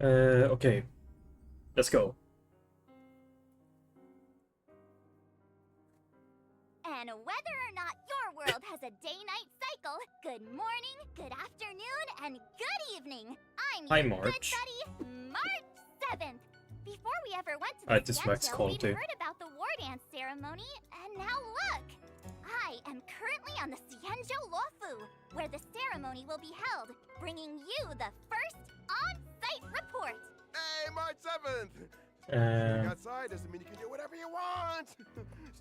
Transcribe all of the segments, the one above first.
Okay, let's go. And whether or not your world has a day-night cycle, good morning, good afternoon, and good evening. I'm Hi, your March. good buddy, March 7th. Before we ever went to the This Max Sienzo, call we'd too. heard about the war dance ceremony, and now look! I am currently on the Sienzo Lofu, where the ceremony will be held, bringing you the first on-site report. Hey, March 7th! Being outside doesn't mean you can do whatever you want!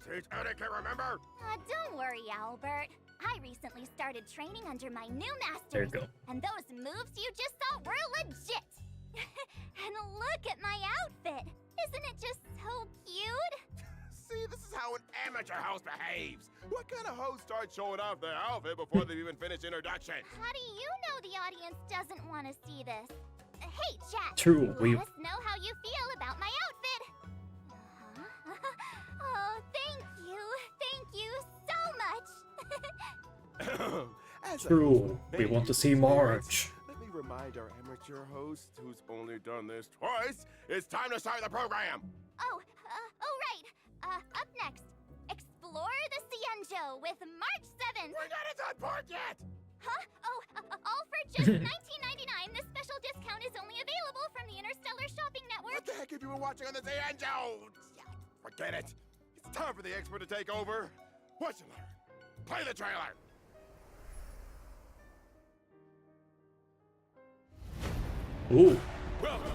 Stage etiquette, remember? Don't worry, Albert. I recently started training under my new There you masters, go. and those moves you just saw were legit! And look at my outfit! Isn't it just so cute? See, this is how an amateur host behaves! What kind of host starts showing off their outfit before they've even finished introduction? How do you know the audience doesn't want to see this? Hey, chat! True, Let us know how you feel about my outfit! Oh, thank you! Thank you so much! As a True. We host want to of see March. Let me remind our amateur host, who's only done this twice, it's time to start the program! Oh, right. Up next, explore the Sienzo with March 7th. We're not at that part yet! Huh? Oh, all for just $19.99. This special discount is only available from the Interstellar Shopping Network. What the heck have you been watching on the Angel? Forget it. It's time for the expert to take over. What you learn? Play the trailer. Ooh. Welcome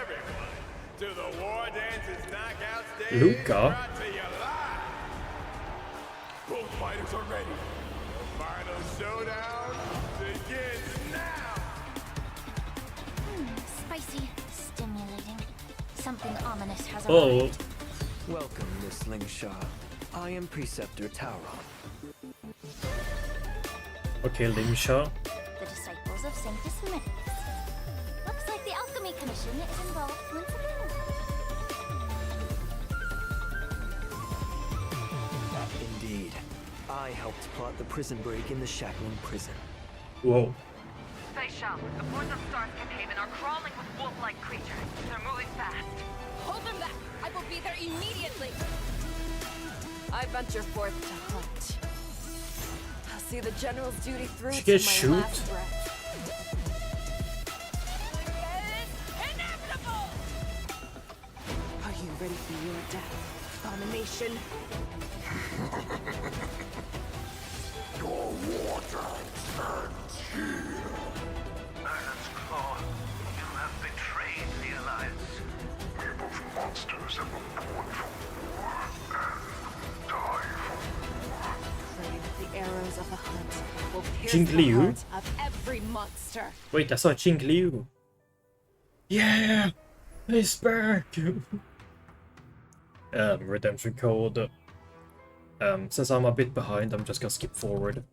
everyone to the War Dances Knockout Stage. Luca. Brought to you live. Both fighters are ready. The final showdown begins now. Spicy, stimulating. Something ominous has Oh. arrived. Welcome, Miss Lingshaw. I am Preceptor Tauron. Okay, Lingshaw. The disciples of Sanctus Memphis. Looks like the Alchemy Commission is involved once again. Indeed. I helped plot the prison break in the Shackling prison. Whoa. Faishal, the boards of Starscape Haven are crawling with wolf-like creatures. They're moving fast. Hold them back! I will be there immediately! I venture forth to hunt. I'll see the General's duty through She to my gets shoot? last breath. Inevitable! Are you ready for your death, abomination? Your water turns here. Iron's Claw, you have betrayed the Alliance. We're both monsters and were born for war and die for war. Pray that the arrows of the hunt will pierce Jing the Liu? heart of every monster. Wait, I saw Jing Liu. Yeah! He's back! Redemption code. Since I'm a bit behind, I'm just gonna skip forward.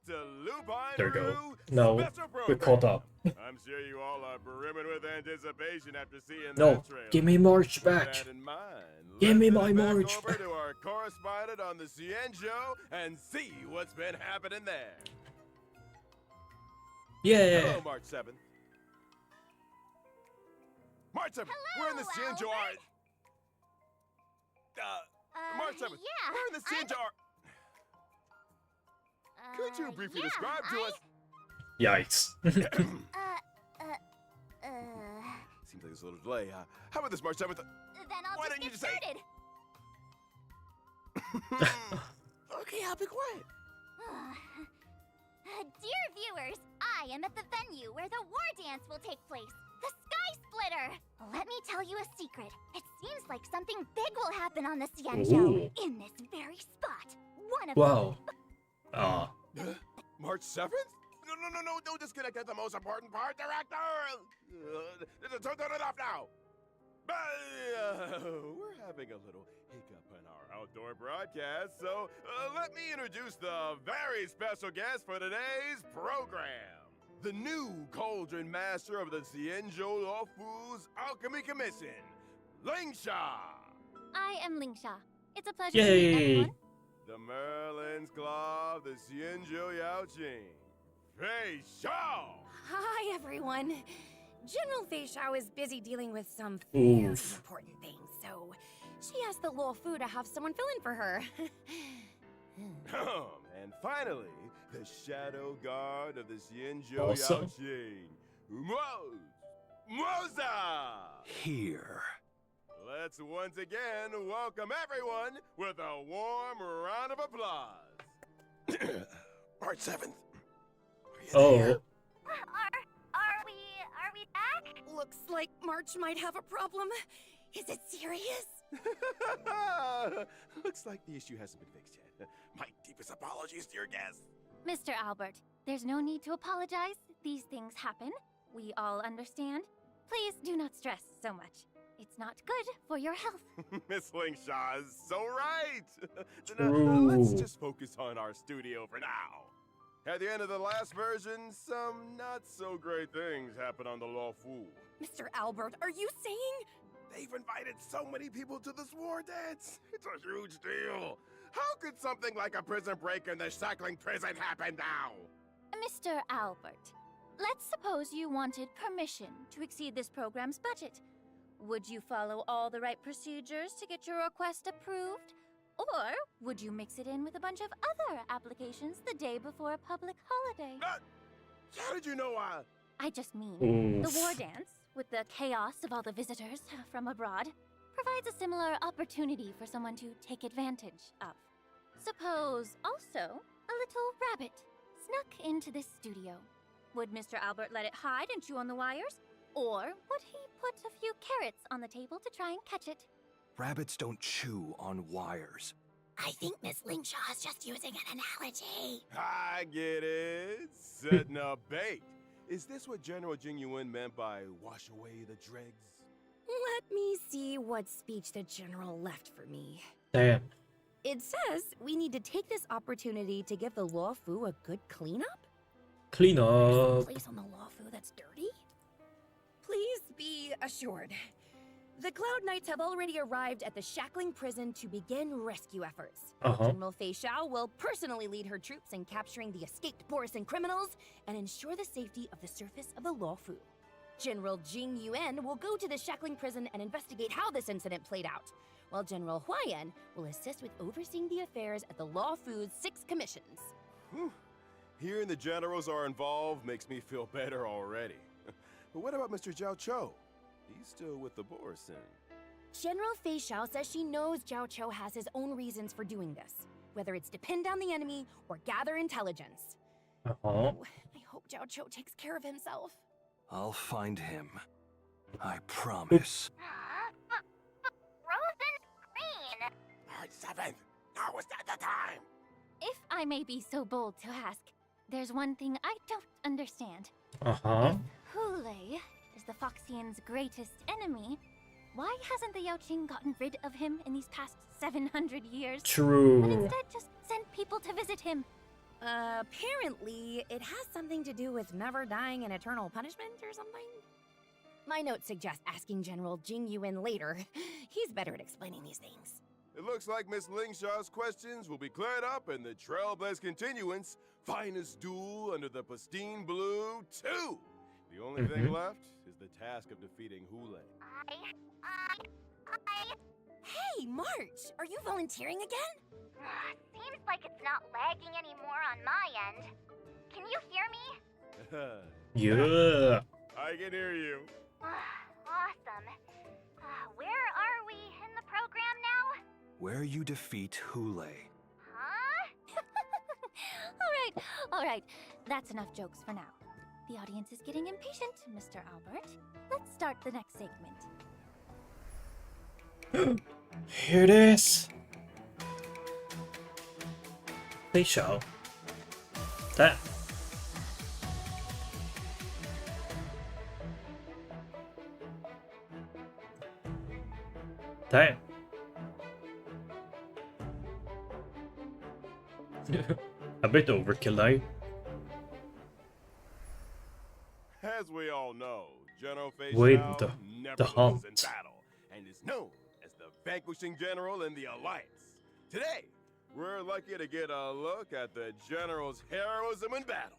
To Lupine There we go. Rue No, special we're program. caught up. I'm sure you all are brimming with anticipation after seeing No, that trailer. give me March With back. that in mind, Give me let's my head back March over back. to our correspondent on the Cienzo and see what's been happening there. Yeah. Hello, March 7th. March 7th, we're in the Hello, Cienzo Albert. March 7th, yeah, we're in the Cienzo Could you briefly describe to us? Yikes. Seems like there's a little delay. How about this, March 7th? Then I'll Why just don't you get just say- started. Okay, I'll be quiet. Dear viewers, I am at the venue where the war dance will take place. The Sky Splitter! Let me tell you a secret. It seems like something big will happen on the Cienzo. Ooh. In this very spot. One of Wow. Ah. March 7th? No, don't disconnect at the most important part, director! Turn it off now! We're having a little hiccup in our outdoor broadcast, so let me introduce the very special guest for today's program. The new Cauldron Master of the Cienzo Lofu's Alchemy Commission, Lingsha! I am Lingsha. It's a pleasure to meet Yay. everyone. The Merlin's Claw of the Cienzo Yaoqing, Fei Shao! Hi, everyone. General Fei Shao is busy dealing with some very Oof. important things, so she asked the Luo Fu to have someone fill in for her. And finally, the shadow guard of the Xianzhou Awesome. Yaoqing, Moza! Here. Let's once again welcome everyone with a warm round of applause. March 7th. Oh, Are we back? Looks like March might have a problem. Is it serious? Looks like the issue hasn't been fixed yet. My deepest apologies to your guests. Mr. Albert, there's no need to apologize. These things happen. We all understand. Please do not stress so much. It's not good for your health. Miss Lingshaw is so right. True. Let's just focus on our studio for now. At the end of the last version, some not so great things happened on the Luo Fu. Mr. Albert, are you saying? They've invited so many people to this war dance. It's a huge deal. How could something like a prison break in the shackling prison happen now? Mr. Albert, let's suppose you wanted permission to exceed this program's budget. Would you follow all the right procedures to get your request approved? Or would you mix it in with a bunch of other applications the day before a public holiday? How did you know I just mean, the Oof. war dance, with the chaos of all the visitors from abroad, provides a similar opportunity for someone to take advantage of. Suppose, also, a little rabbit snuck into this studio. Would Mr. Albert let it hide and chew on the wires? Or would he put a few carrots on the table to try and catch it? Rabbits don't chew on wires. I think Miss Lingshaw is just using an analogy. I get it. Setting up bait. Is this what General Jing Yuan meant by wash away the dregs? Let me see what speech the general left for me. damn. It says we need to take this opportunity to give the Luo Fu a good cleanup? Clean up. Place on the Luo Fu that's dirty? Please be assured. The Cloud Knights have already arrived at the shackling prison to begin rescue efforts. General Fei Shao will personally lead her troops in capturing the escaped Borisan criminals and ensure the safety of the surface of the Luo Fu. General Jing Yuan will go to the shackling prison and investigate how this incident played out, while General Huayan will assist with overseeing the affairs at the Luo Fu's 6 commissions. Whew. Hearing the generals are involved makes me feel better already. But what about Mr. Zhao Cho? He's still with the Borisan. General Fei Shao says she knows Zhao Cho has his own reasons for doing this, whether it's to pin down the enemy or gather intelligence. Uh-huh. I hope Zhao Cho takes care of himself. I'll find him. I promise. Frozen green! March 7th. Now is not the time. If I may be so bold to ask, there's one thing I don't understand. Uh-huh. Hulei is the Foxian's greatest enemy. Why hasn't the Yaoqing gotten rid of him in these past 700 years? But True. instead just sent people to visit him. Apparently, it has something to do with never dying in eternal punishment or something. My notes suggest asking General Jing Yuan later. He's better at explaining these things. It looks like Miss Lingshaw's questions will be cleared up in the Trailblaze Continuance Finest Duel under the Pristine Blue 2. The only thing left is the task of defeating Hulei. Hey, March! Are you volunteering again? Seems like it's not lagging anymore on my end. Can you hear me? Yeah. I can hear you. Awesome. Where are we in the program now? Where you defeat Hulei. Huh? All right. That's enough jokes for now. The audience is getting impatient, Mr. Albert. Let's start the next segment. Here it is. Fei Shao. That. Damn. A bit overkill though. As we all know, General Fei Wait, Shao never the loses hunt. in battle and is known as the vanquishing general in the Alliance. Today, we're lucky to get a look at the general's heroism in battle.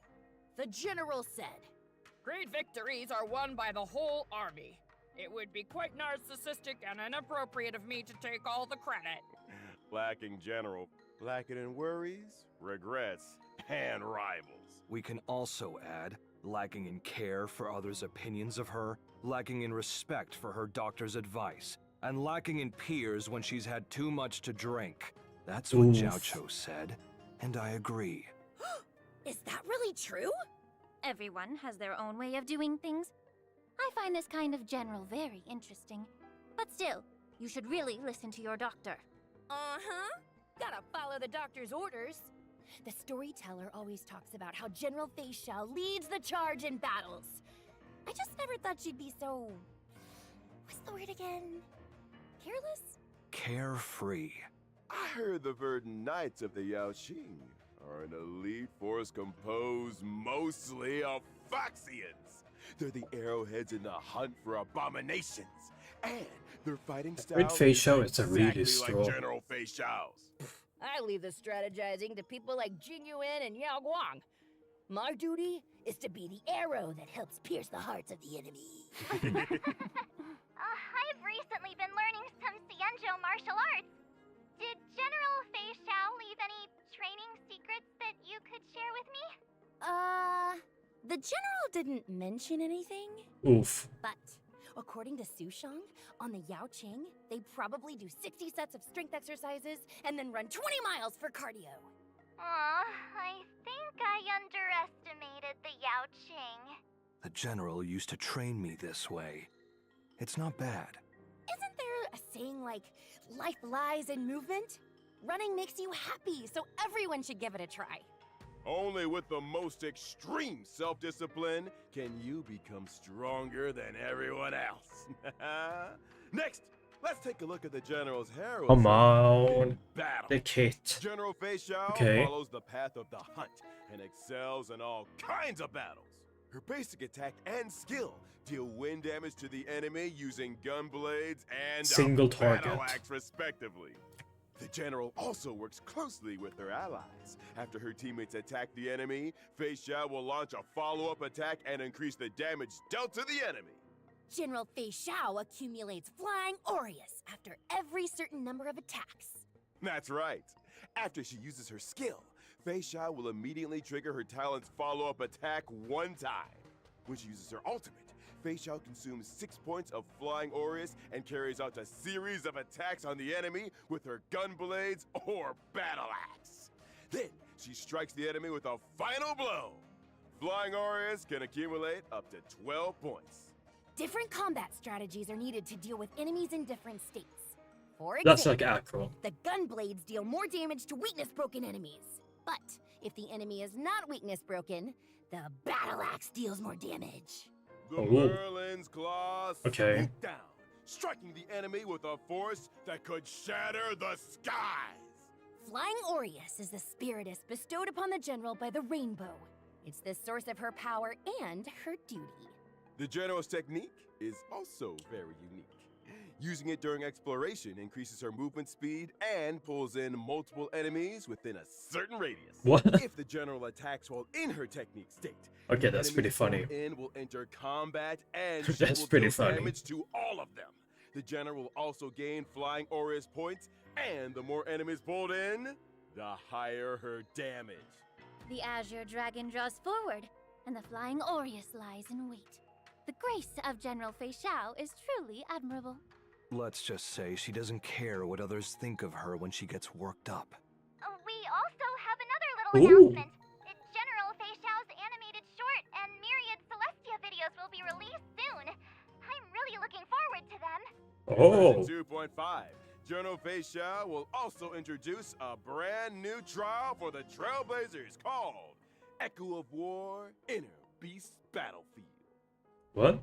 The general said, "Great victories are won by the whole army. It would be quite narcissistic and inappropriate of me to take all the credit." Lacking general, lacking in worries, regrets, and rivals. We can also add, lacking in care for others' opinions of her, lacking in respect for her doctor's advice, and lacking in peers when she's had too much to drink. That's what Jiao Cho said, and I agree. Is that really true? Everyone has their own way of doing things. I find this kind of general very interesting. But still, you should really listen to your doctor. Uh-huh. Gotta follow the doctor's orders. The storyteller always talks about how General Fei Xiao leads the charge in battles. I just never thought she'd be so... What's the word again? Careless? Carefree. I heard the Verdant Knights of the Yaoqing are an elite force composed mostly of Foxians. They're the arrowheads in the hunt for abominations, and their fighting style With Fei Xiao, is it's a really exactly straw. like General Fei Xiao's. I leave the strategizing to people like Jing Yuan and Yao Guang. My duty is to be the arrow that helps pierce the hearts of the enemy. I've recently been learning some Xianzhou martial arts. Did General Fei Xiao leave any training secrets that you could share with me? The general didn't mention anything. Oof. But according to Su Shang, on the Yaoqing, they probably do 60 sets of strength exercises and then run 20 miles for cardio. I think I underestimated the Yaoqing. The general used to train me this way. It's not bad. Isn't there a saying like, life lies in movement? Running makes you happy, so everyone should give it a try. Only with the most extreme self-discipline can you become stronger than everyone else. Next, let's take a look at the general's heroism Come on. in battle. The kit. General Fei Xiao Okay. follows the path of the hunt and excels in all kinds of battles. Her basic attack and skill deal wind damage to the enemy using gun blades and Single a battle target. axe respectively. The general also works closely with her allies. After her teammates attack the enemy, Fei Xiao will launch a follow-up attack and increase the damage dealt to the enemy. General Fei Xiao accumulates Flying Aureus after every certain number of attacks. That's right. After she uses her skill, Fei Xiao will immediately trigger her talent's follow-up attack one time. When she uses her ultimate, Fei Xiao consumes 6 points of Flying Aureus and carries out a series of attacks on the enemy with her gun blades or battle axe. Then, she strikes the enemy with a final blow. Flying Aureus can accumulate up to 12 points. Different combat strategies are needed to deal with enemies in different states. For That's example, like acro. the gun blades deal more damage to weakness-broken enemies. But if the enemy is not weakness-broken, the battle axe deals more damage. The Oh. Merlin's claws Okay. swoop down, striking the enemy with a force that could shatter the skies. Flying Aureus is the spiritus bestowed upon the general by the rainbow. It's the source of her power and her duty. The general's technique is also very unique. Using it during exploration increases her movement speed and pulls in multiple enemies within a certain radius. What? If the general attacks while in her technique state, Okay, the that's pretty enemies funny. pulled in will enter combat and she That's will pretty deal funny. damage to all of them. The general will also gain Flying Aureus points, and the more enemies pulled in, the higher her damage. The Azure Dragon draws forward, and the Flying Aureus lies in wait. The grace of General Fei Xiao is truly admirable. Let's just say she doesn't care what others think of her when she gets worked up. We also have another little Ooh. announcement. General Fei Xiao's animated short and myriad Celestia videos will be released soon. I'm really looking forward to them. Oh. Version 2.5. General Fei Xiao will also introduce a brand new trial for the Trailblazers called Echo of War Inner Beast Battlefield. What?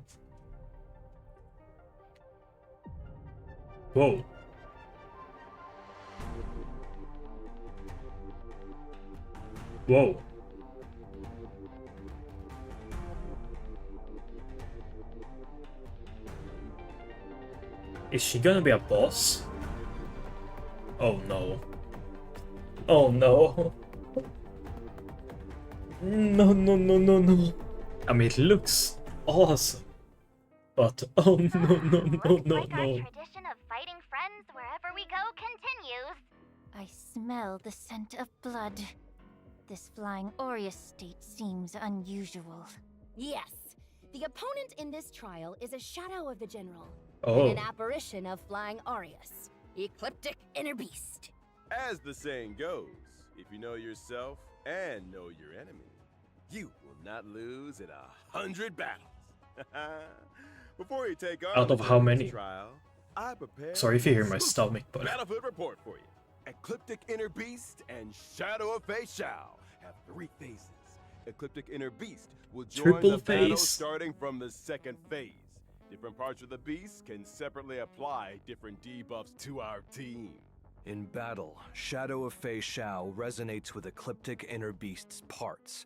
Whoa. Whoa. Is she gonna be a boss? Oh no. Oh no. No, no, no, no, no. I mean, it looks awesome. But, oh no, no, no, Looks no, like our no. tradition of fighting friends wherever we go continues. I smell the scent of blood. This flying Aureus state seems unusual. Yes, the opponent in this trial is a shadow of the general. Oh. And an apparition of flying Aureus. Ecliptic inner beast. As the saying goes, if you know yourself and know your enemy, you will not lose in 100 battles. Before you take on Out of how many? Trial, I prepared Sorry if you hear my an stomach, but battlefield report for you. Ecliptic Inner Beast and Shadow of Fei Shao have 3 phases. Ecliptic Inner Beast will join Triple the battle phase. starting from the 2nd phase. Different parts of the beast can separately apply different debuffs to our team. In battle, Shadow of Fei Shao resonates with Ecliptic Inner Beast's parts.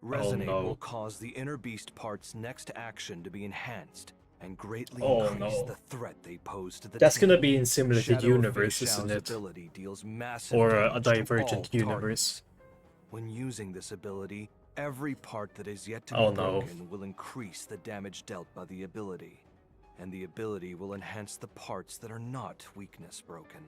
Resonate no. will cause the Inner Beast part's next action to be enhanced and greatly Oh, increase no. the threat they pose to the that's team. gonna be in Simulated Shadow of Fei Universe, Shao's isn't it? ability deals massive Or a damage to all Divergent Universe. targets. When using this ability, every part that is yet to Oh, be no. broken will increase the damage dealt by the ability. And the ability will enhance the parts that are not weakness broken.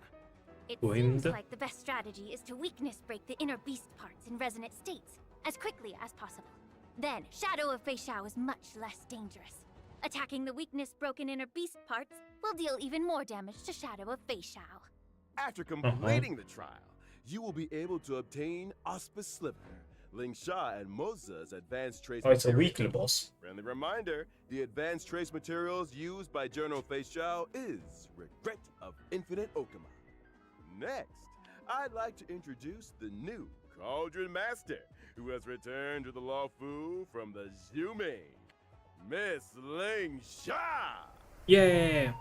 It Wind. seems like the best strategy is to weakness break the inner beast parts in resonant states as quickly as possible. Then, Shadow of Fei Shao is much less dangerous. Attacking the weakness-broken inner beast parts will deal even more damage to Shadow of Fei Shao. After completing the trial, you will be able to obtain Auspice Sliver, Ling Sha and Moza's advanced trace Oh, it's a material. weekly boss. Friendly reminder, the advanced trace materials used by General Fei Shao is Regret of Infinite Okama. Next, I'd like to introduce the new Cauldron Master, who has returned to the Law Fu from the Zhume, Miss Ling Sha! Yeah.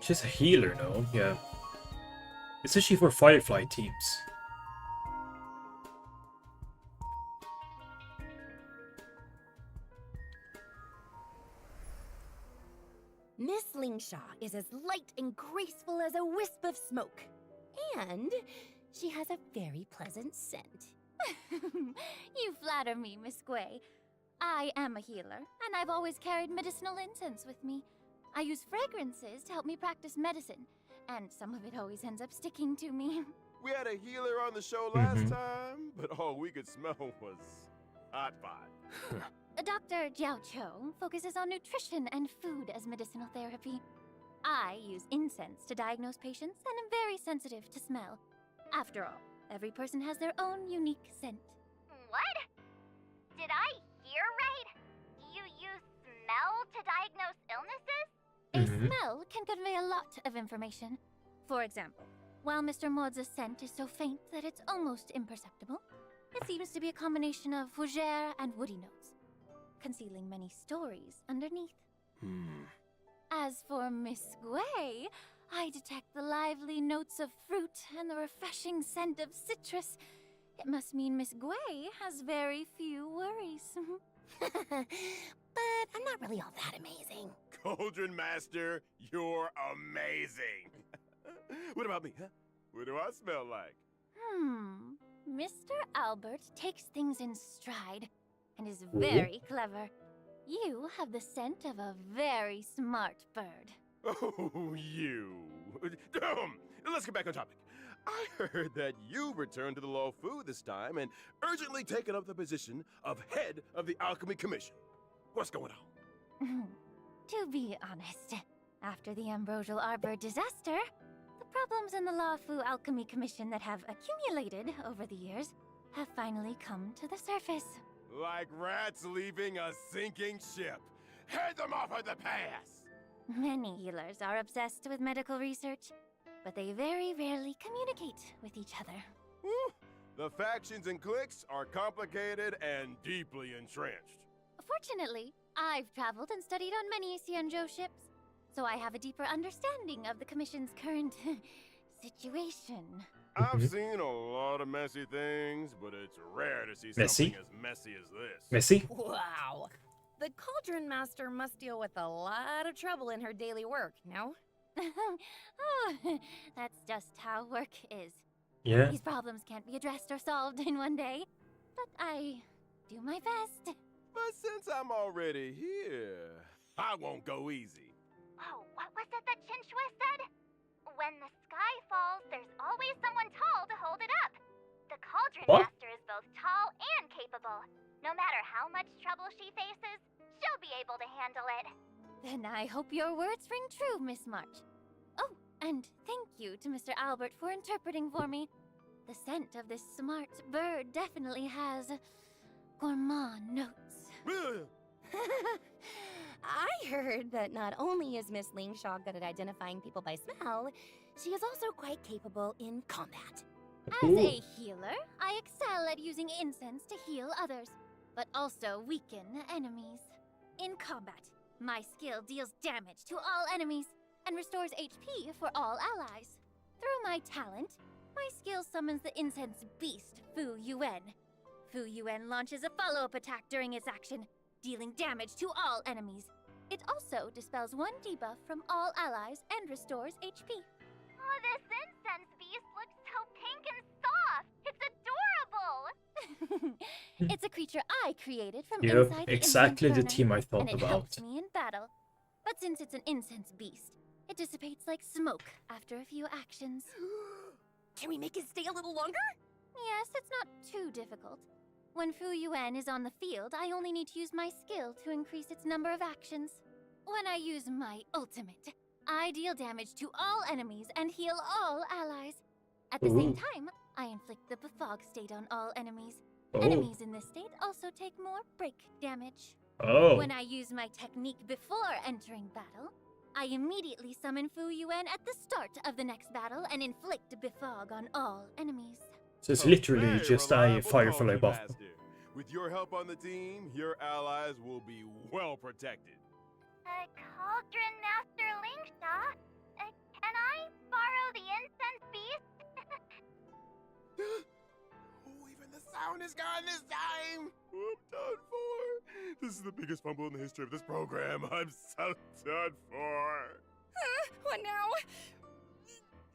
She's a healer, no? Yeah. It's actually for Firefly teams. Miss Lingsha is as light and graceful as a wisp of smoke. And she has a very pleasant scent. You flatter me, Miss Gui. I am a healer, and I've always carried medicinal incense with me. I use fragrances to help me practice medicine, and some of it always ends up sticking to me. We had a healer on the show last time, but all we could smell was hot pot. Dr. Jiao Cho focuses on nutrition and food as medicinal therapy. I use incense to diagnose patients and am very sensitive to smell. After all, every person has their own unique scent. What? Did I hear right? You use smell to diagnose illnesses? A smell can convey a lot of information. For example, while Mr. Maud's scent is so faint that it's almost imperceptible, it seems to be a combination of fougere and woody notes, concealing many stories underneath. As for Miss Gui, I detect the lively notes of fruit and the refreshing scent of citrus. It must mean Miss Gui has very few worries. But I'm not really all that amazing. Cauldron Master, you're amazing! What about me, huh? What do I smell like? Mr. Albert takes things in stride and is very clever. You have the scent of a very smart bird. Oh, you. Let's get back on topic. I heard that you returned to the Law Fu this time and urgently taken up the position of head of the Alchemy Commission. What's going on? To be honest, after the Ambrosial Arbor disaster, the problems in the Law Fu Alchemy Commission that have accumulated over the years have finally come to the surface. Like rats leaving a sinking ship. Head them off at the pass! Many healers are obsessed with medical research, but they very rarely communicate with each other. Whew. The factions and cliques are complicated and deeply entrenched. Fortunately, I've traveled and studied on many Xianzhou ships, so I have a deeper understanding of the Commission's current situation. I've seen a lot of messy things, but it's rare to see Messy? something as messy as this. Messy? Wow. The Cauldron Master must deal with a lot of trouble in her daily work, no? Oh, that's just how work is. Yeah. These problems can't be addressed or solved in one day, but I do my best. But since I'm already here, I won't go easy. Oh, what was it that Chinchua said? When the sky falls, there's always someone tall to hold it up. The Cauldron What? Master is both tall and capable. No matter how much trouble she faces, she'll be able to handle it. Then I hope your words ring true, Miss March. Oh, and thank you to Mr. Albert for interpreting for me. The scent of this smart bird definitely has gourmand notes. I heard that not only is Miss Lingshaw good at identifying people by smell, she is also quite capable in combat. As a healer, I excel at using incense to heal others, but also weaken enemies. In combat, my skill deals damage to all enemies and restores HP for all allies. Through my talent, my skill summons the incense beast, Fu Yuan. Fu Yuan launches a follow-up attack during its action, dealing damage to all enemies. It also dispels one debuff from all allies and restores HP. Oh, this incense beast looks so pink and soft. It's adorable. It's a creature I created from Yep, inside the exactly incense the burner, team I thought and it about. helps me in battle. But since it's an incense beast, it dissipates like smoke after a few actions. Can we make it stay a little longer? Yes, it's not too difficult. When Fu Yuan is on the field, I only need to use my skill to increase its number of actions. When I use my ultimate, I deal damage to all enemies and heal all allies. At the same time, I inflict the befog state on all enemies. Enemies in this state also take more break damage. When I use my technique before entering battle, I immediately summon Fu Yuan at the start of the next battle and inflict befog on all enemies. So it's literally Very just a reliable Firefly Cauldron buff. Master. With your help on the team, your allies will be well protected. Cauldron Master Lingshaw, can I borrow the incense beast? Oh, even the sound is gone this time! I'm done for. This is the biggest fumble in the history of this program. I'm so done for. What now?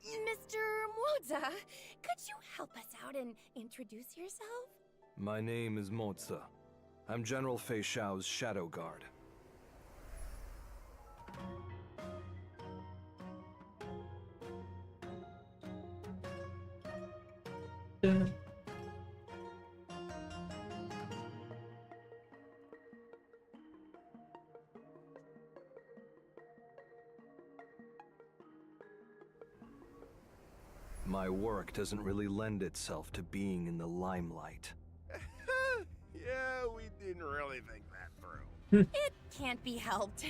Mr. Moza, could you help us out and introduce yourself? My name is Moza. I'm General Fei Xiao's Shadow Guard. My work doesn't really lend itself to being in the limelight. Yeah, we didn't really think that through. It can't be helped.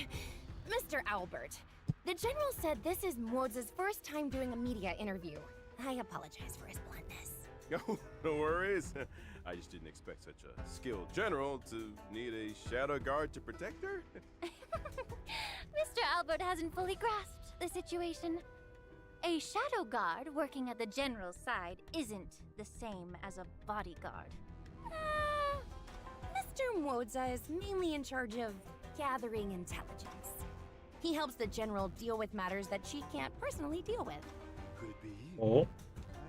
Mr. Albert, the General said this is Moza's first time doing a media interview. I apologize for his bluntness. Oh, no worries. I just didn't expect such a skilled general to need a shadow guard to protect her. Mr. Albert hasn't fully grasped the situation. A shadow guard working at the general's side isn't the same as a bodyguard. Mr. Moza is mainly in charge of gathering intelligence. He helps the General deal with matters that she can't personally deal with. Could it be you? Oh.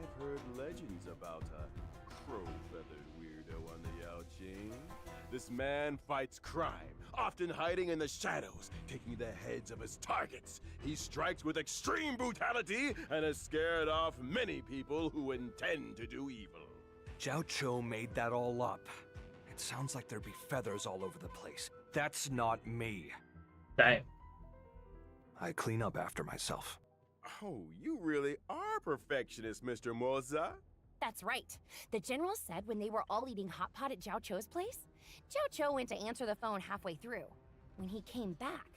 I've heard legends about a crow-feathered weirdo on the Yao Qing. This man fights crime, often hiding in the shadows, taking the heads of his targets. He strikes with extreme brutality and has scared off many people who intend to do evil. Zhao Cho made that all up. It sounds like there'd be feathers all over the place. That's not me. Damn. I clean up after myself. Oh, you really are a perfectionist, Mr. Moza. That's right. The General said when they were all eating hot pot at Zhao Cho's place, Zhao Cho went to answer the phone halfway through. When he came back,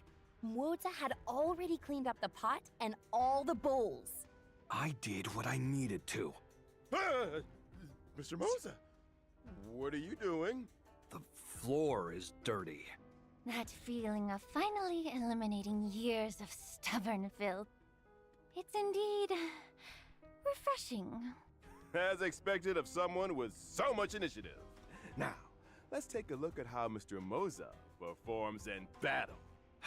Moza had already cleaned up the pot and all the bowls. I did what I needed to. Mr. Moza, what are you doing? The floor is dirty. That feeling of finally eliminating years of stubborn filth. It's indeed refreshing. As expected of someone with so much initiative. Now, let's take a look at how Mr. Moza performs in battle.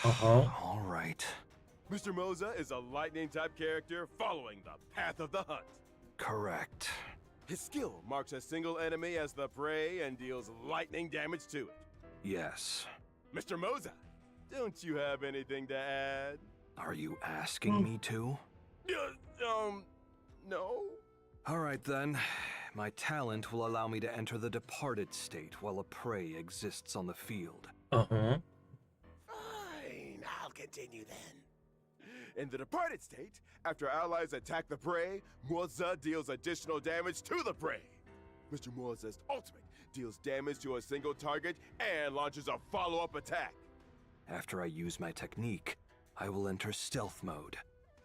Uh-huh. All right. Mr. Moza is a lightning-type character following the path of the hunt. Correct. His skill marks a single enemy as the prey and deals lightning damage to it. Yes. Mr. Moza, don't you have anything to add? Are you asking me to? No? Alright then. My talent will allow me to enter the departed state while a prey exists on the field. Uh-huh. Fine, I'll continue then. In the departed state, after allies attack the prey, Moza deals additional damage to the prey. Mr. Moza's ultimate deals damage to a single target and launches a follow-up attack. After I use my technique, I will enter stealth mode.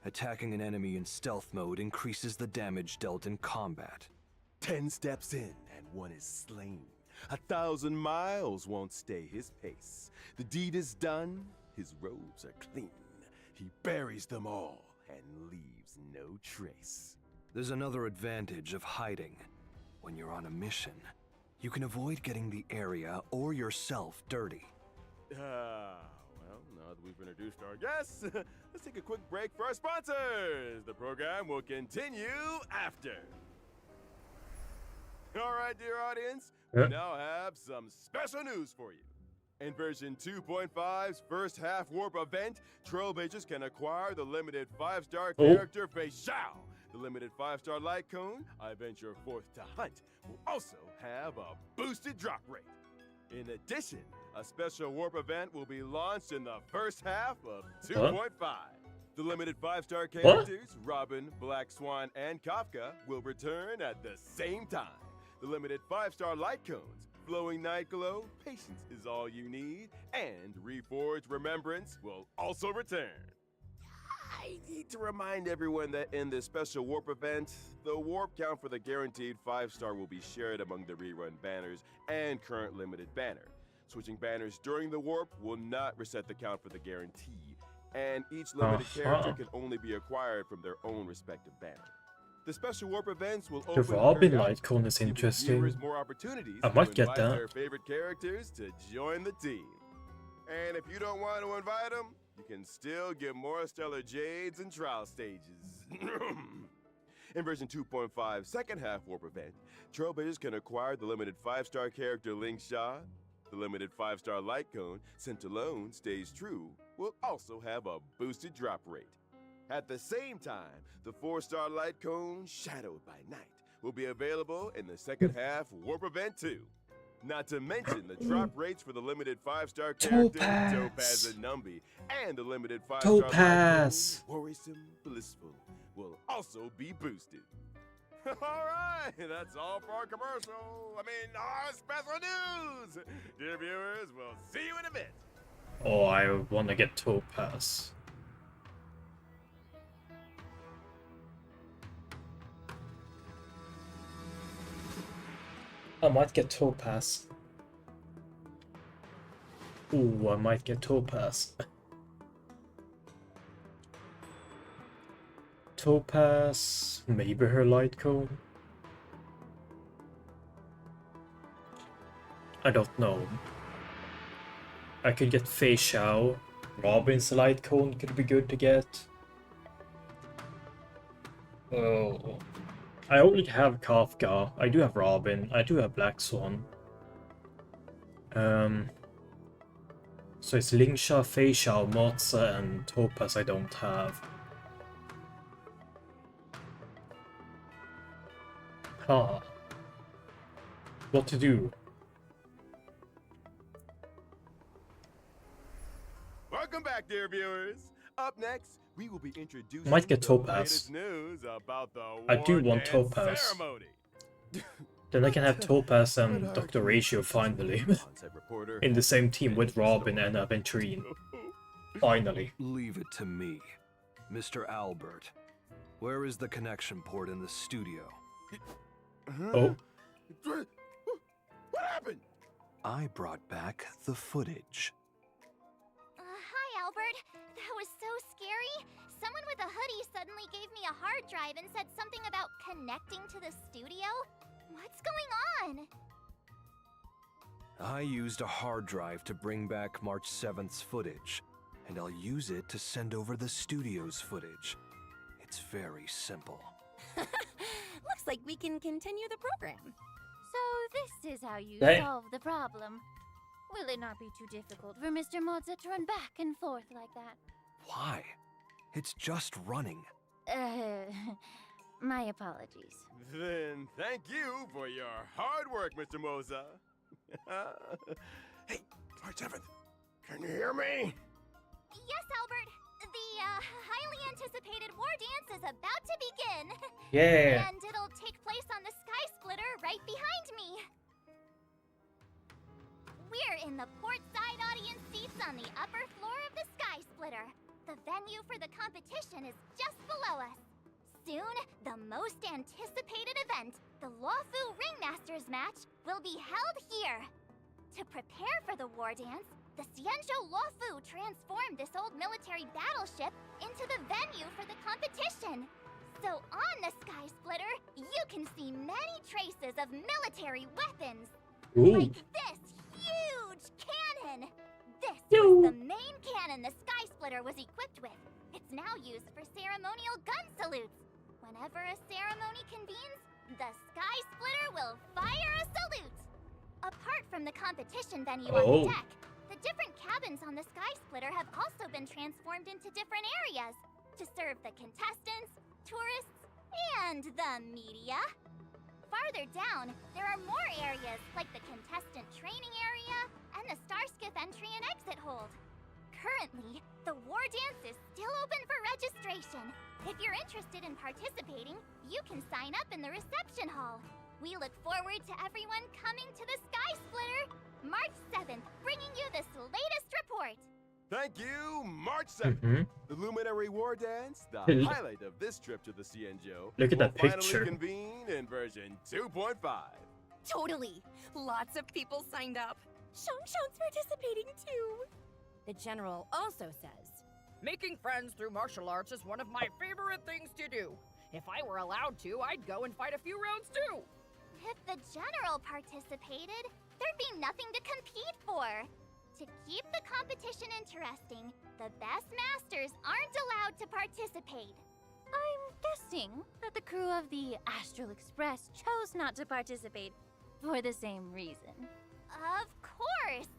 Attacking an enemy in stealth mode increases the damage dealt in combat. 10 steps in and one is slain. 1,000 miles won't stay his pace. The deed is done, his robes are clean. He buries them all and leaves no trace. There's another advantage of hiding. When you're on a mission, you can avoid getting the area or yourself dirty. Well, now that we've introduced our guests, let's take a quick break for our sponsors. The program will continue after. All right, dear audience, we now have some special news for you. In version 2.5's first half warp event, Trailblazers can acquire the limited 5-star character Fei Xiao. The limited 5-star light cone, I venture forth to hunt, will also have a boosted drop rate. In addition, a special warp event will be launched in the first half of 2.5. The limited 5-star characters, Robin, Black Swan, and Kafka, will return at the same time. The limited 5-star light cones, Flowing Night Glow, Patience is all you need, and Reforged Remembrance will also return. I need to remind everyone that in this special warp event, the warp count for the guaranteed 5-star will be shared among the rerun banners and current limited banner. Switching banners during the warp will not reset the count for the guarantee, and each limited character can only be acquired from their own respective banner. The special warp events will open The Robin light cone is interesting. more opportunities I might to get invite that. their favorite characters to join the team. And if you don't want to invite them, you can still get more Stellar Jades and trial stages. In version 2.5 second half warp event, Trailblazers can acquire the limited 5-star character Ling Sha. The limited 5-star light cone, Sent Alone Stays True, will also have a boosted drop rate. At the same time, the 4-star light cone, Shadowed by Night, will be available in the second half warp event too. Not to mention the drop rates for the limited 5-star characters, Topaz and Numby, and the limited 5-star light Topaz. cone, Worrisome Blissful, will also be boosted. Alright, that's all for our commercial. Our special news! Dear viewers, we'll see you in a bit. Oh, I wanna get Topaz. I might get Topaz. Ooh, I might get Topaz. Topaz, maybe her light cone. I don't know. I could get Fei Xiao. Robin's light cone could be good to get. Oh. I already have Kafka. I do have Robin. I do have Black Swan. So it's Lingsha, Fei Xiao, Moza, and Topaz I don't have. Huh. What to do? Welcome back, dear viewers. Up next, we will be introducing Might get the Topaz. latest news about the I do war want dance Topaz. ceremony. Then I can have Topaz and Dr. Ratio finally. In the same team with Robin and Aventurine. Finally. Leave it to me. Mr. Albert, where is the connection port in the studio? Oh. What happened? I brought back the footage. Hi, Albert. That was so scary. Someone with a hoodie suddenly gave me a hard drive and said something about connecting to the studio. What's going on? I used a hard drive to bring back March 7th's footage, and I'll use it to send over the studio's footage. It's very simple. Looks like we can continue the program. So this is how you Hey. solve the problem. Will it not be too difficult for Mr. Modza to run back and forth like that? Why? It's just running. My apologies. Then thank you for your hard work, Mr. Moza. Hey, March 7th, can you hear me? Yes, Albert. The highly anticipated war dance is about to begin. Yeah. And it'll take place on the Sky Splitter right behind me. We're in the port side audience seats on the upper floor of the Sky Splitter. The venue for the competition is just below us. Soon, the most anticipated event, the Lawfu Ringmasters match, will be held here. To prepare for the war dance, the Xianzhou Lawfu transformed this old military battleship into the venue for the competition. So on the Sky Splitter, you can see many traces of military weapons. Ooh. Like this huge cannon! This was the main cannon the Sky Splitter was equipped with. It's now used for ceremonial gun salutes. Whenever a ceremony convenes, the Sky Splitter will fire a salute. Apart from the competition venue on the deck, the different cabins on the Sky Splitter have also been transformed into different areas to serve the contestants, tourists, and the media. Farther down, there are more areas like the contestant training area and the Starskiff entry and exit hold. Currently, the war dance is still open for registration. If you're interested in participating, you can sign up in the reception hall. We look forward to everyone coming to the Sky Splitter, March 7th, bringing you this latest report. Thank you, March 7th. The Luminary War Dance, the highlight of this trip to the Xianzhou, Look at that will picture. finally convene in version 2.5. Totally. Lots of people signed up. Shangshang's participating too. The general also says, making friends through martial arts is one of my favorite things to do. If I were allowed to, I'd go and fight a few rounds too. If the general participated, there'd be nothing to compete for. To keep the competition interesting, the best masters aren't allowed to participate. I'm guessing that the crew of the Astral Express chose not to participate for the same reason. Of course!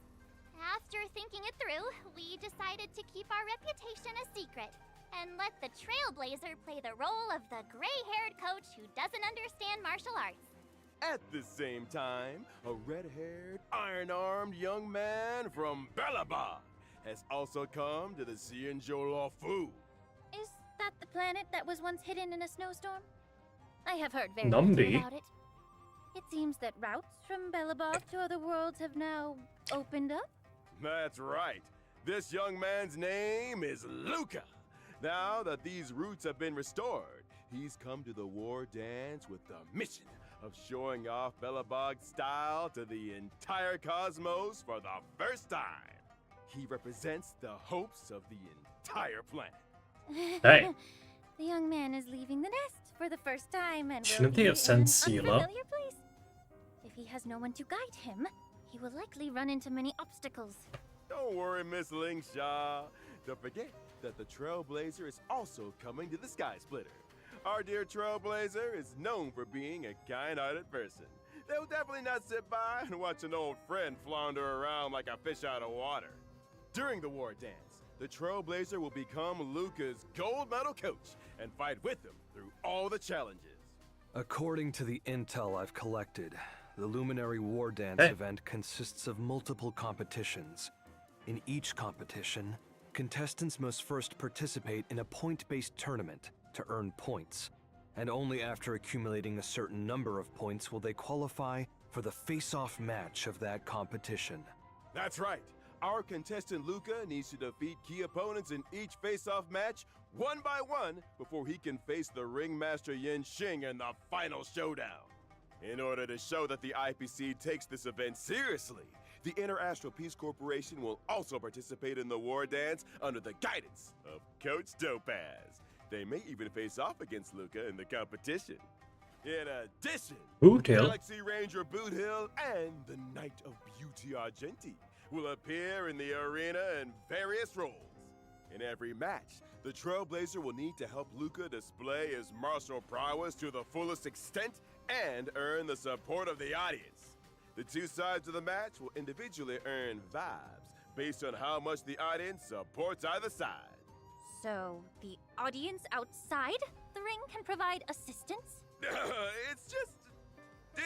After thinking it through, we decided to keep our reputation a secret and let the Trailblazer play the role of the gray-haired coach who doesn't understand martial arts. At the same time, a red-haired, iron-armed young man from Belabog has also come to the Xianzhou Lawfu. Is that the planet that was once hidden in a snowstorm? I have heard very Numby. little about it. It seems that routes from Belabog to other worlds have now opened up. That's right. This young man's name is Luca. Now that these routes have been restored, he's come to the war dance with the mission of showing off Belabog's style to the entire cosmos for the first time. He represents the hopes of the entire planet. Hey. The young man is leaving the nest for the first time and will Shouldn't be they in have sent an Sela? unfamiliar place. If he has no one to guide him, he will likely run into many obstacles. Don't worry, Miss Lingshaw. Don't forget that the Trailblazer is also coming to the Sky Splitter. Our dear Trailblazer is known for being a kind-hearted person. They'll definitely not sit by and watch an old friend flounder around like a fish out of water. During the war dance, the Trailblazer will become Luca's gold medal coach and fight with him through all the challenges. According to the intel I've collected, the Luminary War Dance event consists of multiple competitions. In each competition, contestants must first participate in a point-based tournament to earn points, and only after accumulating a certain number of points will they qualify for the face-off match of that competition. That's right. Our contestant Luca needs to defeat key opponents in each face-off match one by one before he can face the ringmaster Yin Xing in the final showdown. In order to show that the IPC takes this event seriously, the Interastral Peace Corporation will also participate in the war dance under the guidance of Coach Topaz. They may even face off against Luca in the competition. In addition, Boot Hill. Galaxy Ranger Boot Hill and the Knight of Beauty Argenti will appear in the arena in various roles. In every match, the Trailblazer will need to help Luca display his martial prowess to the fullest extent and earn the support of the audience. The two sides of the match will individually earn vibes based on how much the audience supports either side. So, the audience outside the ring can provide assistance? It's just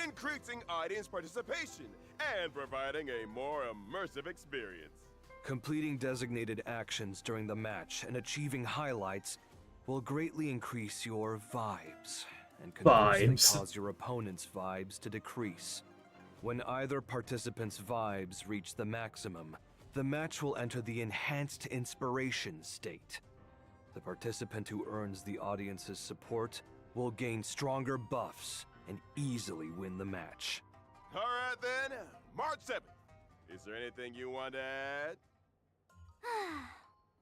increasing audience participation and providing a more immersive experience. Completing designated actions during the match and achieving highlights will greatly increase your vibes and conversely cause your opponent's vibes to decrease. When either participant's vibes reach the maximum, the match will enter the enhanced inspiration state. The participant who earns the audience's support will gain stronger buffs and easily win the match. All right then, March 7th. Is there anything you want to add?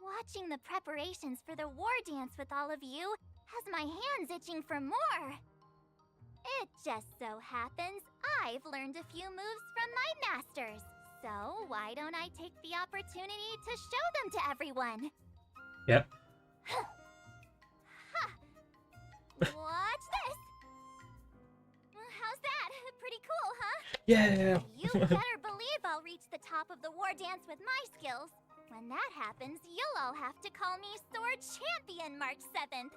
Watching the preparations for the war dance with all of you has my hands itching for more. It just so happens I've learned a few moves from my masters. So why don't I take the opportunity to show them to everyone? Yep. Watch this! How's that? Pretty cool, huh? Yeah! You better believe I'll reach the top of the war dance with my skills. When that happens, you'll all have to call me Sword Champion March 7th.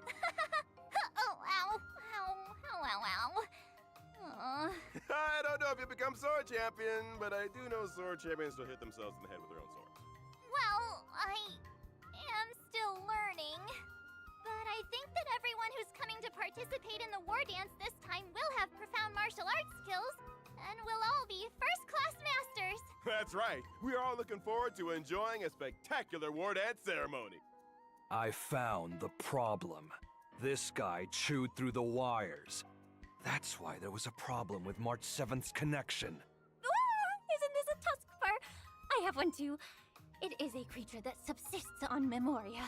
Oh, ow. Ow, ow, ow, ow. I don't know if you become Sword Champion, but I do know Sword Champions will hit themselves in the head with their own sword. Well, I am still learning. But I think that everyone who's coming to participate in the war dance this time will have profound martial arts skills, and we'll all be first-class masters. That's right. We are all looking forward to enjoying a spectacular war dance ceremony. I found the problem. This guy chewed through the wires. That's why there was a problem with March 7th's connection. Isn't this a Tuskfur? I have one too. It is a creature that subsists on Memoria.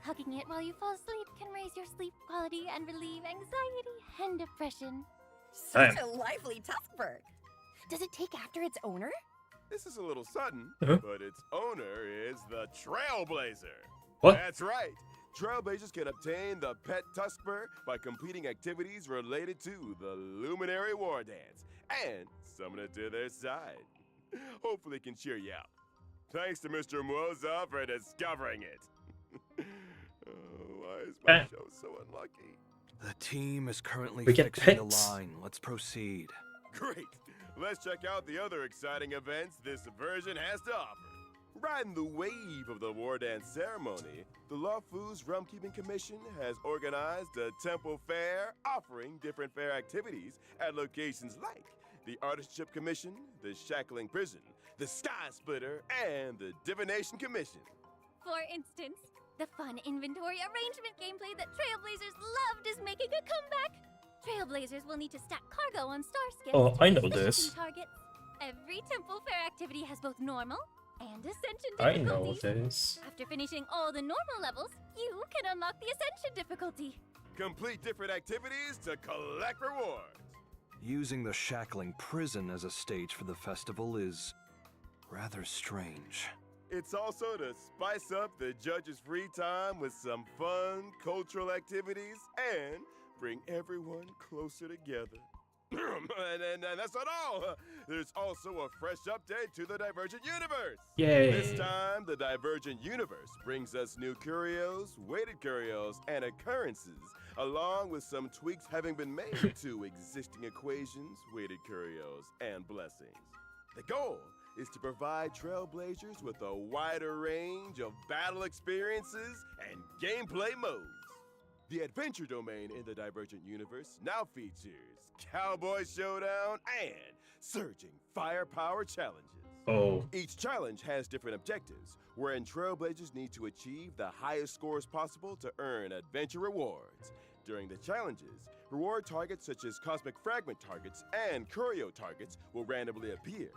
Hugging it while you fall asleep can raise your sleep quality and relieve anxiety and depression. Such a lively Tuskberg. Does it take after its owner? This is a little sudden, but its owner is the Trailblazer. What? That's right. Trailblazers can obtain the pet Tuskfur by completing activities related to the Luminary War Dance and summon it to their side. Hopefully it can cheer you out. Thanks to Mr. Moza for discovering it. Why is my show so unlucky? The team is currently We get fixing the pets. line. Let's proceed. Great. Let's check out the other exciting events this version has to offer. Riding the wave of the war dance ceremony, the Lufu's Realm Keeping Commission has organized a temple fair offering different fair activities at locations like the Artistship Commission, the Shackling Prison, the Sky Splitter, and the Divination Commission. For instance, the fun inventory arrangement gameplay that Trailblazers loved is making a comeback. Trailblazers will need to stack cargo on star skips. Oh, to I know reach the this. shipping targets. Every temple fair activity has both normal and ascension I difficulties. know this. After finishing all the normal levels, you can unlock the ascension difficulty. Complete different activities to collect rewards. Using the Shackling Prison as a stage for the festival is rather strange. It's also to spice up the judges' free time with some fun cultural activities and bring everyone closer together. and that's not all. There's also a fresh update to the Divergent Universe. Yay. This time, the Divergent Universe brings us new curios, weighted curios, and occurrences, along with some tweaks having been made to existing equations, weighted curios, and blessings. The goal is to provide Trailblazers with a wider range of battle experiences and gameplay modes. The adventure domain in the Divergent Universe now features Cowboy Showdown and Surging Firepower Challenges. Oh. Each challenge has different objectives, wherein Trailblazers need to achieve the highest scores possible to earn adventure rewards. During the challenges, reward targets such as Cosmic Fragment targets and Curio targets will randomly appear.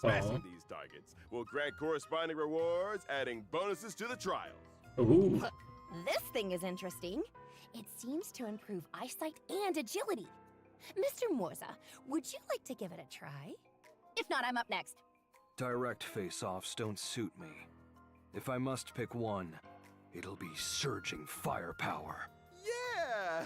Smashing these targets will grant corresponding rewards, adding bonuses to the trials. Ooh. This thing is interesting. It seems to improve eyesight and agility. Mr. Morza, would you like to give it a try? If not, I'm up next. Direct face-offs don't suit me. If I must pick one, It'll be surging firepower. Yeah!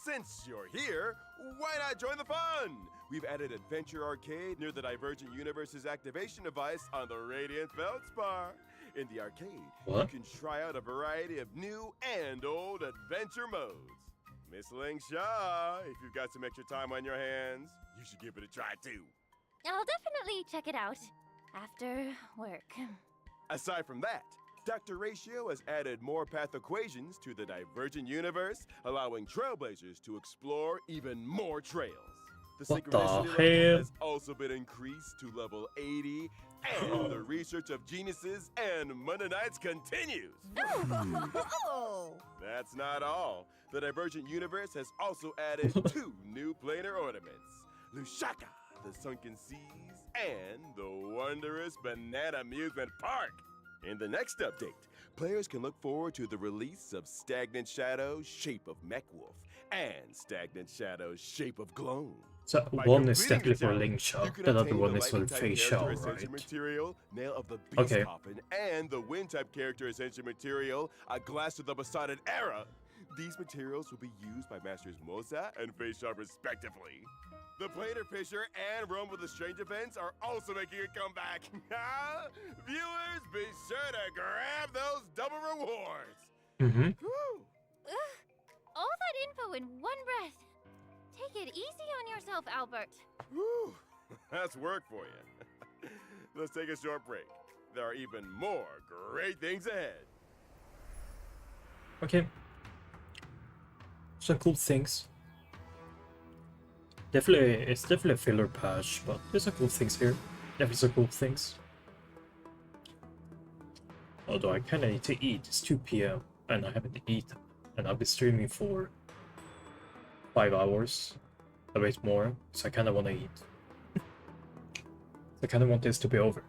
Since you're here, why not join the fun? We've added Adventure Arcade near the Divergent Universe's activation device on the Radiant Feldspar. In the arcade, you can try out a variety of new and old adventure modes. Miss Ling Shaw, if you've got some extra time on your hands, you should give it a try too. I'll definitely check it out after work. Aside from that, Dr. Ratio has added more path equations to the Divergent Universe, allowing Trailblazers to explore even more trails. The synchronicity level has also been increased to level 80, and the research of geniuses and Mennonites continues. That's not all. The Divergent Universe has also added 2 new planar ornaments, Lushaka, the Sunken Seas, and the wondrous Banana Amusement Park. In the next update, players can look forward to the release of Stagnant Shadow's Shape of Mechwolf and Stagnant Shadow's Shape of Gloam. So one is definitely for Ling Shaw, the other one is for Fei Xiao, right? Material, Nail of the Beast Coffin, and the Wind-type character Ascension material, A Glass of the Besotted Era. These materials will be used by Masters Moza and Fei Xiao respectively. The Planar Fisher and Rome with the Strange events are also making a comeback. Viewers, be sure to grab those double rewards. All that info in one breath. Take it easy on yourself, Albert. Whew, that's work for you. Let's take a short break. There are even more great things ahead. Okay. Some cool things. It's definitely a filler patch, but there's some cool things here. Definitely some cool things. Although I kinda need to eat. It's 2 PM and I haven't eaten. And I've been streaming for 5 hours. A bit more, so I kinda wanna eat. I kinda want this to be over.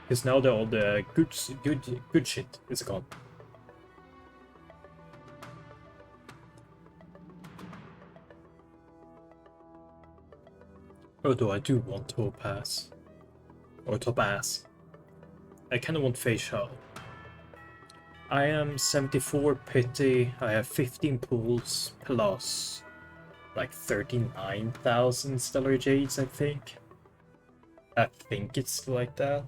Because now all the good shit is gone. Although I do want Topaz. Or Topaz. I kinda want Fei Xiao. I am 74 pity, I have 15 pools plus like 39,000 stellar jades, I think. I think it's like that.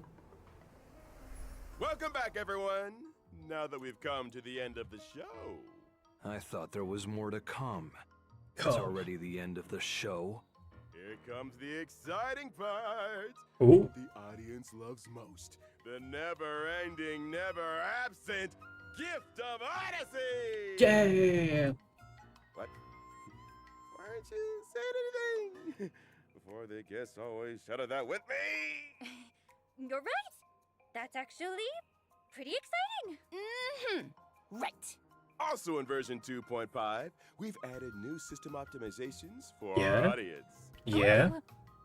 Welcome back, everyone. Now that we've come to the end of the show. I thought there was more to come. It's already the end of the show. Here comes the exciting part. Ooh. The audience loves most. The never-ending, never-absent Gift of Odyssey! Yeah! What? Why aren't you saying anything? Before the guests always shouted that with me! You're right! That's actually pretty exciting! Right. Also in version 2.5, we've added new system optimizations for our audience. Yeah?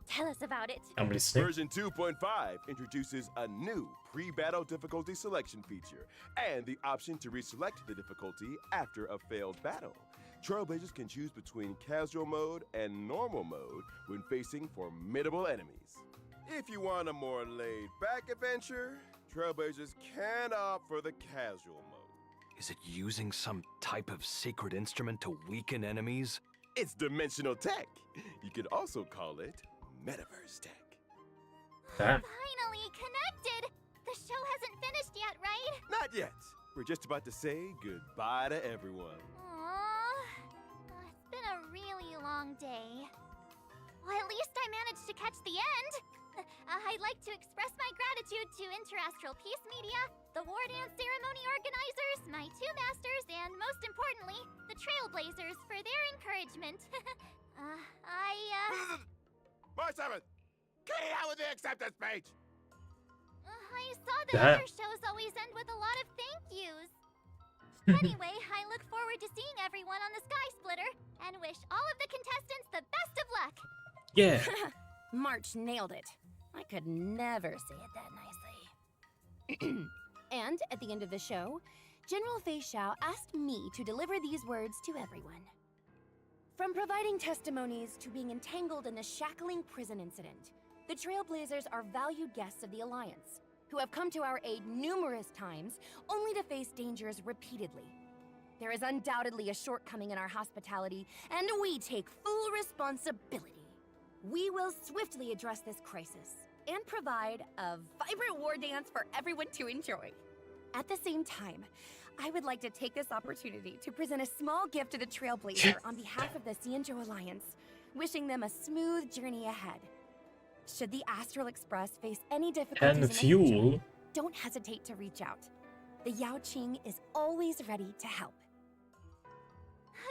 Tell us about it. I'm listening. Version 2.5 introduces a new pre-battle difficulty selection feature and the option to reselect the difficulty after a failed battle. Trailblazers can choose between casual mode and normal mode when facing formidable enemies. If you want a more laid-back adventure, Trailblazers can opt for the casual mode. Is it using some type of secret instrument to weaken enemies? It's dimensional tech. You could also call it Metaverse tech. Finally connected! The show hasn't finished yet, right? Not yet. We're just about to say goodbye to everyone. Aww. It's been a really long day. Well, at least I managed to catch the end. I'd like to express my gratitude to Interastral Peace Media, the War Dance Ceremony organizers, my 2 masters, and most importantly, the Trailblazers for their encouragement. March 7th! Cut it out with the acceptance speech! I saw that other shows always end with a lot of thank yous. Anyway, I look forward to seeing everyone on the Sky Splitter, and wish all of the contestants the best of luck! Yeah! March nailed it. I could never say it that nicely. And at the end of the show, General Fei Xiao asked me to deliver these words to everyone. From providing testimonies to being entangled in the shackling prison incident, The Trailblazers are valued guests of the Alliance, who have come to our aid numerous times, only to face dangers repeatedly. There is undoubtedly a shortcoming in our hospitality, and we take full responsibility. We will swiftly address this crisis, and provide a vibrant war dance for everyone to enjoy. At the same time, I would like to take this opportunity to present a small gift to the Trailblazer on behalf of the Xianzhou Alliance, wishing them a smooth journey ahead. Should the Astral Express face any difficulties in the future, don't hesitate to reach out. The Yao Qing is always ready to help.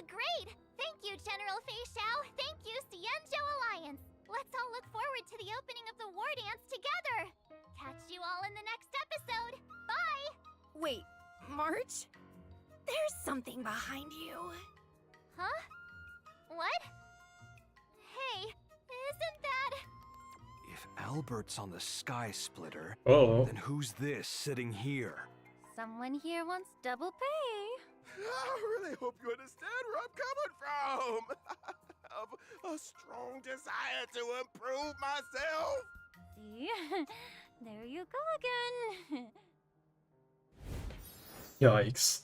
Great! Thank you, General Fei Xiao. Thank you, Xianzhou Alliance. Let's all look forward to the opening of the war dance together. Catch you all in the next episode. Bye! Wait, March? There's something behind you. Huh? What? Hey, isn't that... If Albert's on the Sky Splitter, Oh. then who's this sitting here? Someone here wants double pay. I really hope you understand where I'm coming from. Of a strong desire to improve myself. See? There you go again. Yikes.